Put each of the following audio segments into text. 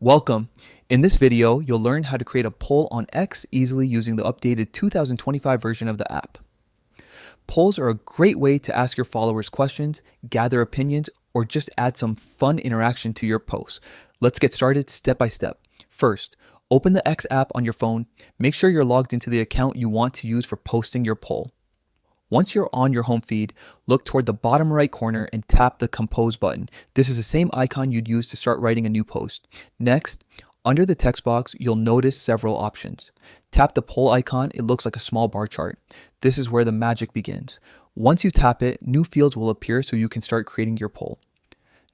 Welcome. In this video, you'll learn how to create a poll on X easily using the updated 2025 version of the app. Polls are a great way to ask your followers questions, gather opinions, or just add some fun interaction to your posts. Let's get started step by step. First, open the X app on your phone. Make sure you're logged into the account you want to use for posting your poll. Once you're on your home feed, look toward the bottom right corner and tap the Compose button. This is the same icon you'd use to start writing a new post. Next, under the text box, you'll notice several options. Tap the poll icon, it looks like a small bar chart. This is where the magic begins. Once you tap it, new fields will appear so you can start creating your poll.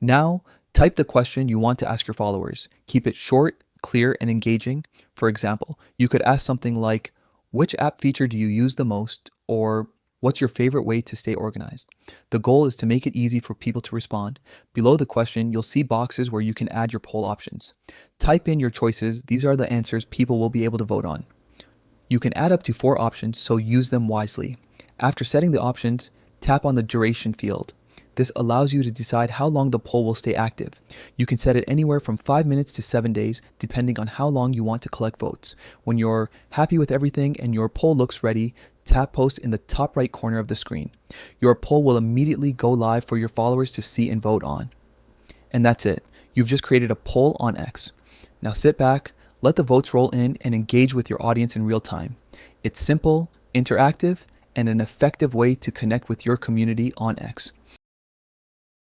Now, type the question you want to ask your followers. Keep it short, clear, and engaging. For example, you could ask something like, which app feature do you use the most? Or what's your favorite way to stay organized? The goal is to make it easy for people to respond. Below the question, you'll see boxes where you can add your poll options. Type in your choices. These are the answers people will be able to vote on. You can add up to 4 options, so use them wisely. After setting the options, tap on the duration field. This allows you to decide how long the poll will stay active. You can set it anywhere from 5 minutes to 7 days, depending on how long you want to collect votes. When you're happy with everything and your poll looks ready, tap post in the top right corner of the screen. Your poll will immediately go live for your followers to see and vote on. And that's it. You've just created a poll on X. Now sit back, let the votes roll in, and engage with your audience in real time. It's simple, interactive, and an effective way to connect with your community on X.